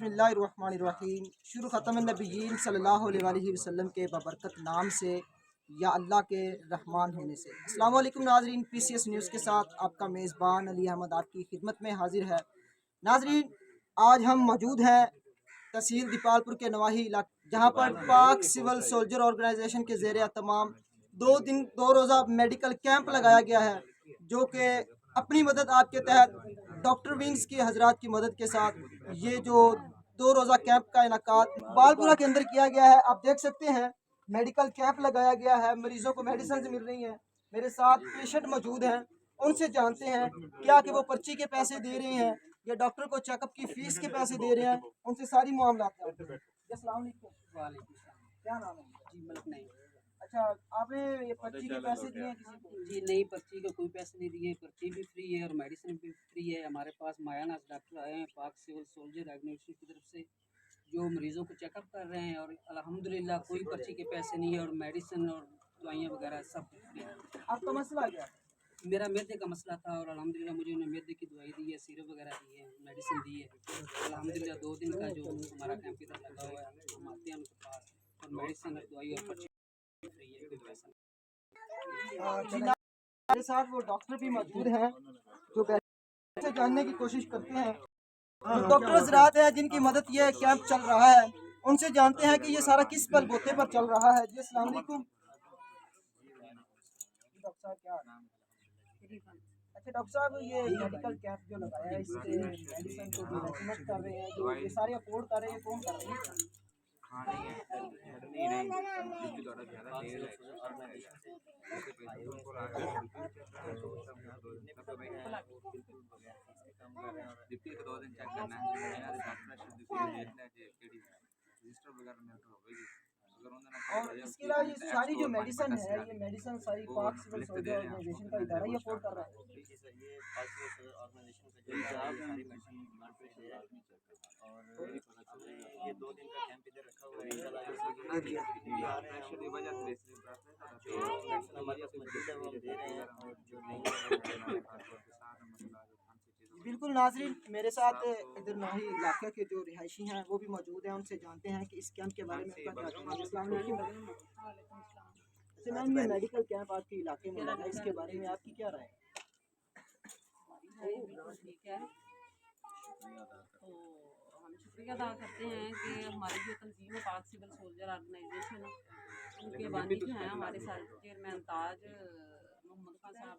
बिस्मिल्लाहिर्रहमानिर्रहीम। शुरू ख़त्म नबीयीन सल्लल्लाहु अलैहि वसल्लम के बबरकत नाम से या अल्लाह के रहमान होने से। अस्सलाम वालेकुम नाजरीन, PCS न्यूज़ के साथ आपका मेज़बान अली अहमद आपकी खिदमत में हाजिर है। नाजरीन, आज हम मौजूद हैं तहसील दीपालपुर के नवाही इलाके, जहाँ पर पाक सिविल सोल्जर ऑर्गेनाइजेशन के ज़ेर तमाम 2 रोज़ा मेडिकल कैंप लगाया गया है, जो कि अपनी मदद आपके तहत डॉक्टर विंग्स के हजरात की मदद के साथ ये जो 2 रोज़ा कैंप का इनकाद बालपुरा के अंदर किया गया है। आप देख सकते हैं मेडिकल कैंप लगाया गया है, मरीजों को मेडिसिन मिल रही हैं। मेरे साथ पेशेंट मौजूद हैं, उनसे जानते हैं क्या कि वो पर्ची के पैसे दे रहे हैं या डॉक्टर को चेकअप की फीस के पैसे दे रहे हैं। उनसे सारी मामला। अस्सलाम वालेकुम, क्या नाम है? जी मलक नहीं। अच्छा, आपने ये पर्ची के पैसे दिए हैं किसी को? जी नहीं, पर्ची का कोई पैसे नहीं दिए। पर्ची भी फ्री है और मेडिसिन भी फ्री है। हमारे पास मायानाज डॉक्टर आए हैं पाक सिविल सोल्जर ऑर्गेनाइजेशन की तरफ से, जो मरीज़ों को चेकअप कर रहे हैं। और अल्हम्दुलिल्लाह कोई पर्ची के पैसे नहीं है और मेडिसिन और दवाइयाँ वगैरह सब फ्री है। आपका मसला क्या है? मेरा मैदे का मसला था और अल्हम्दुलिल्लाह मुझे उन्होंने मैदे की दवाई दी है, सिरप वगैरह दी है, मेडिसिन दी है। अल्हम्दुलिल्लाह 2 दिन का जो हमारा कैंप इधर लगा हुआ है, हम आते हैं उनके पास और मेडिसिन और दवाई और पर्ची फ्री है, कोई पैसा नहीं। जी ना, मेरे साथ वो डॉक्टर भी मौजूद हैं जो से जानने की कोशिश करते हैं। डॉक्टर हजरात हैं जिनकी मदद ये कैंप चल रहा है, उनसे जानते हैं कि ये सारा किस बलबूते पर चल रहा है। जी अस्सलाम वालेकुम। डॉक्टर साहब क्या नाम है? अच्छा डॉक्टर साहब, ये मेडिकल कैंप जो लगाया है इससे मेडिसिन को जो रेकमेंड कर रहे हैं, जो ये सारे अफोर्ड कर रहे हैं, कौन कर रहे हैं? और इसके अलावा ये सारी जो मेडिसिन है, ये मेडिसिन सारी पाक सिविल सोल्जर ऑर्गेनाइजेशन का इदारा ही अफोर्ड कर रहा है। ये 2 दिन का कैंप इधर रखा हुआ है। बिल्कुल नाजरीन, मेरे साथ इधर नवाही इलाके के जो रिहायशी हैं वो भी मौजूद हैं, उनसे जानते हैं कि इस कैंप के बारे में क्या कहते हैं। अस्सलाम वालेकुम। अच्छा मैम, ये मेडिकल कैंप आपके इलाके में लगा, इसके बारे में आपकी क्या राय है? ठीक है, तो हम शुक्रिया अदा करते हैं कि हमारी जो तंजीम है पाक सिविल सोल्जर ऑर्गेनाइजेशन, उनके बानी जो हैं हमारे साथ चेयरमैन ताज मोहम्मद खान साहब,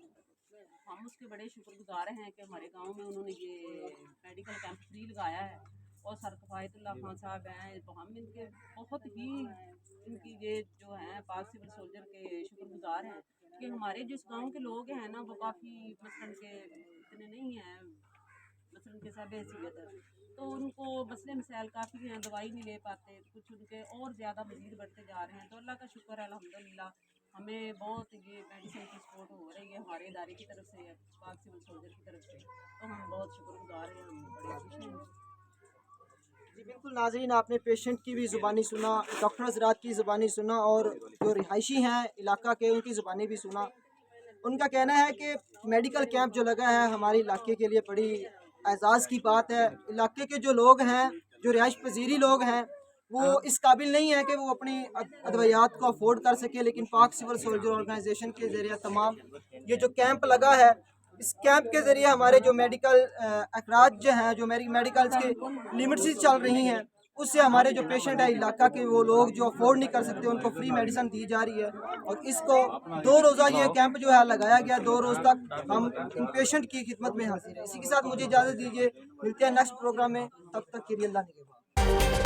हम उसके बड़े शुक्रगुजार हैं कि हमारे गांव में उन्होंने ये मेडिकल कैंप फ्री लगाया है। और सर कफ़ायतुल्लाह खान साहब हैं, तो हम इनके बहुत ही इनकी ये जो हैं पाक सिविल सोल्जर के शुक्रगुजार हैं कि हमारे जिस गांव के लोग हैं ना, वो काफ़ी मसलन के इतने नहीं हैं, मसलन के सब हैसियत है, तो उनको मसले मसाइल काफ़ी हैं, दवाई नहीं ले पाते, कुछ उनके और ज़्यादा मज़ीद बढ़ते जा रहे हैं। तो अल्लाह का शुक्र है अल्हम्दुलिल्लाह, हमें बहुत ये मेडिसिन की सपोर्ट हो रही है हमारे इदारे की तरफ से, पाक सिविल सोल्जर की तरफ से, तो हम बहुत शुक्रगुजार हैं, हम बड़े खुश हैं। जी बिल्कुल नाजरीन, आपने पेशेंट की भी ज़ुबानी सुना, डॉक्टर हजरात की ज़ुबानी सुना और जो रिहायशी हैं इलाका के उनकी ज़ुबानी भी सुना। उनका कहना है कि मेडिकल कैंप जो लगा है हमारे इलाके के लिए बड़ी एजाज़ की बात है। इलाके के जो लोग हैं, जो रिहाइश पजीरी लोग हैं, वो इस काबिल नहीं है कि वो अपनी अद्वियात को अफोर्ड कर सके, लेकिन पाक सिविल सोल्जर ऑर्गेनाइजेशन के ज़रिए तमाम ये जो कैंप लगा है, इस कैंप के ज़रिए हमारे जो मेडिकल अखराज जो हैं, जो मेडिकल की लिमिट्स चल रही हैं, उससे हमारे जो पेशेंट है इलाका के, वो लोग जो अफोर्ड नहीं कर सकते, उनको फ्री मेडिसिन दी जा रही है। और इसको 2 रोज़ा ये कैंप जो है लगाया गया, 2 रोज़ तक हम इन पेशेंट की खिदमत में हाजिर हैं। इसी के साथ मुझे इजाज़त दीजिए, मिलते हैं नेक्स्ट प्रोग्राम में, तब तक के लिए अल्लाह निगहबान।